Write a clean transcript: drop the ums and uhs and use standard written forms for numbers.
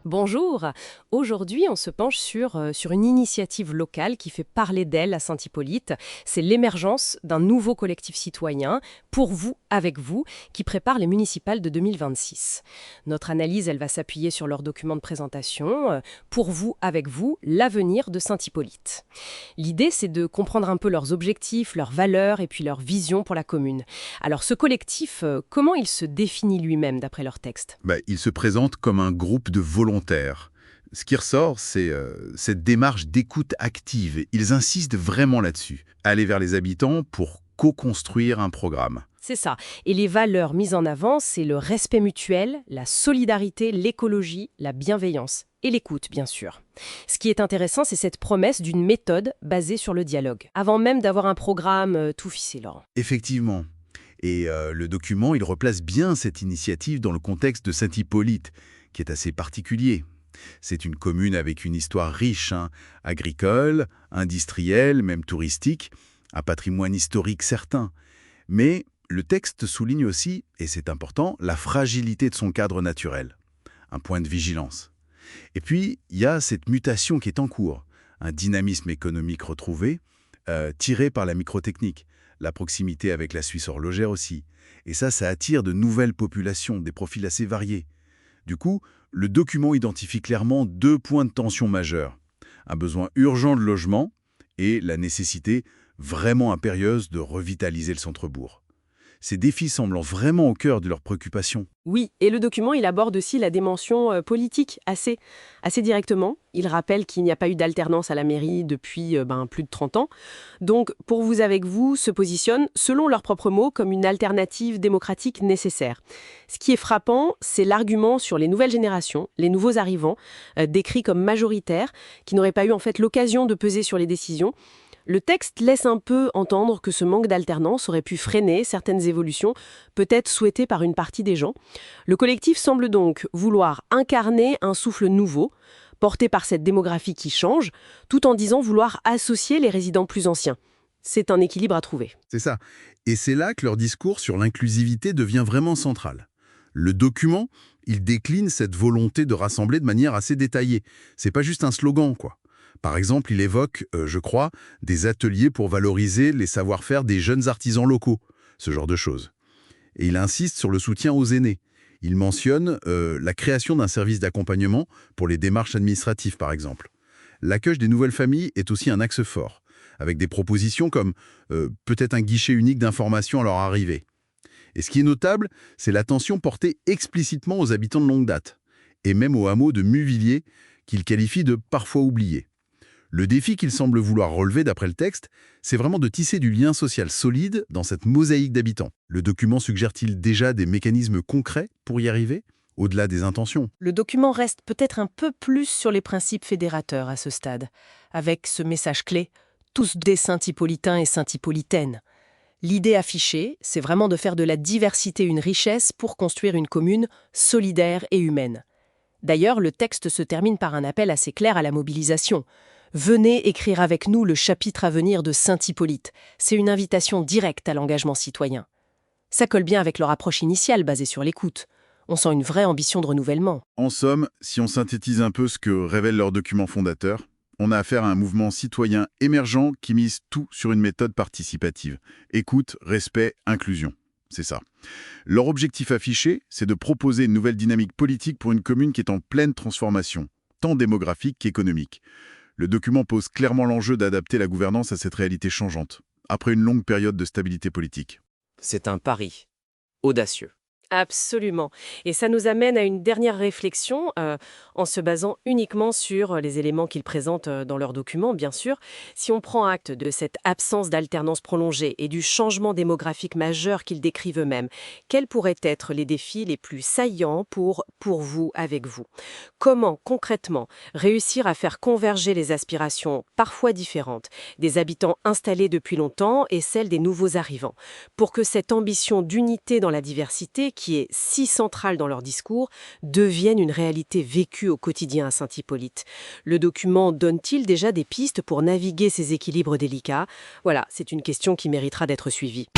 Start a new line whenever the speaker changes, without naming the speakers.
Bonjour. Aujourd'hui, on se penche sur une initiative locale qui fait parler d'elle à Saint-Hippolyte. C'est l'émergence d'un nouveau collectif citoyen, pour vous, avec vous, qui prépare les municipales de 2026. Notre analyse, elle va s'appuyer sur leur document de présentation, pour vous, avec vous, l'avenir de Saint-Hippolyte. L'idée, c'est de comprendre un peu leurs objectifs, leurs valeurs et puis leur vision pour la commune. Alors, ce collectif, comment il se définit lui-même d'après leur texte?
Il se présente comme un groupe de volontaires. Ce qui ressort, c'est cette démarche d'écoute active. Ils insistent vraiment là-dessus. Aller vers les habitants pour co-construire un programme.
C'est ça. Et les valeurs mises en avant, c'est le respect mutuel, la solidarité, l'écologie, la bienveillance et l'écoute, bien sûr. Ce qui est intéressant, c'est cette promesse d'une méthode basée sur le dialogue, avant même d'avoir un programme tout ficelé, Laurent.
Effectivement. Et le document, il replace bien cette initiative dans le contexte de Saint-Hippolyte, qui est assez particulier. C'est une commune avec une histoire riche, agricole, industrielle, même touristique, un patrimoine historique certain. Mais le texte souligne aussi, et c'est important, la fragilité de son cadre naturel. Un point de vigilance. Et puis, il y a cette mutation qui est en cours, un dynamisme économique retrouvé, tiré par la microtechnique, la proximité avec la Suisse horlogère aussi. Et ça attire de nouvelles populations, des profils assez variés. Du coup, le document identifie clairement deux points de tension majeurs. Un besoin urgent de logement et la nécessité vraiment impérieuse de revitaliser le centre-bourg. Ces défis semblant vraiment au cœur de leurs préoccupations.
Oui, et le document, il aborde aussi la dimension politique assez directement. Il rappelle qu'il n'y a pas eu d'alternance à la mairie depuis plus de 30 ans. Donc, pour vous avec vous, se positionne, selon leurs propres mots, comme une alternative démocratique nécessaire. Ce qui est frappant, c'est l'argument sur les nouvelles générations, les nouveaux arrivants, décrits comme majoritaires, qui n'auraient pas eu en fait l'occasion de peser sur les décisions. Le texte laisse un peu entendre que ce manque d'alternance aurait pu freiner certaines évolutions, peut-être souhaitées par une partie des gens. Le collectif semble donc vouloir incarner un souffle nouveau, porté par cette démographie qui change, tout en disant vouloir associer les résidents plus anciens. C'est un équilibre à trouver.
C'est ça. Et c'est là que leur discours sur l'inclusivité devient vraiment central. Le document, il décline cette volonté de rassembler de manière assez détaillée. C'est pas juste un slogan, quoi. Par exemple, il évoque, je crois, des ateliers pour valoriser les savoir-faire des jeunes artisans locaux, ce genre de choses. Et il insiste sur le soutien aux aînés. Il mentionne la création d'un service d'accompagnement pour les démarches administratives, par exemple. L'accueil des nouvelles familles est aussi un axe fort, avec des propositions comme peut-être un guichet unique d'information à leur arrivée. Et ce qui est notable, c'est l'attention portée explicitement aux habitants de longue date, et même au hameau de Muvilliers, qu'il qualifie de parfois oubliés. Le défi qu'il semble vouloir relever d'après le texte, c'est vraiment de tisser du lien social solide dans cette mosaïque d'habitants. Le document suggère-t-il déjà des mécanismes concrets pour y arriver, au-delà des intentions?
Le document reste peut-être un peu plus sur les principes fédérateurs à ce stade, avec ce message clé, tous des Saint-Hippolytains et Saint-Hippolytaines. L'idée affichée, c'est vraiment de faire de la diversité une richesse pour construire une commune solidaire et humaine. D'ailleurs, le texte se termine par un appel assez clair à la mobilisation. Venez écrire avec nous le chapitre à venir de Saint-Hippolyte. C'est une invitation directe à l'engagement citoyen. Ça colle bien avec leur approche initiale basée sur l'écoute. On sent une vraie ambition de renouvellement.
En somme, si on synthétise un peu ce que révèle leur document fondateur, on a affaire à un mouvement citoyen émergent qui mise tout sur une méthode participative. Écoute, respect, inclusion. C'est ça. Leur objectif affiché, c'est de proposer une nouvelle dynamique politique pour une commune qui est en pleine transformation, tant démographique qu'économique. Le document pose clairement l'enjeu d'adapter la gouvernance à cette réalité changeante, après une longue période de stabilité politique.
C'est un pari audacieux.
Absolument. Et ça nous amène à une dernière réflexion, en se basant uniquement sur les éléments qu'ils présentent dans leurs documents, bien sûr. Si on prend acte de cette absence d'alternance prolongée et du changement démographique majeur qu'ils décrivent eux-mêmes, quels pourraient être les défis les plus saillants pour vous, avec vous? Comment, concrètement, réussir à faire converger les aspirations, parfois différentes, des habitants installés depuis longtemps et celles des nouveaux arrivants, pour que cette ambition d'unité dans la diversité, qui est si centrale dans leur discours, devienne une réalité vécue au quotidien à Saint-Hippolyte. Le document donne-t-il déjà des pistes pour naviguer ces équilibres délicats? Voilà, c'est une question qui méritera d'être suivie.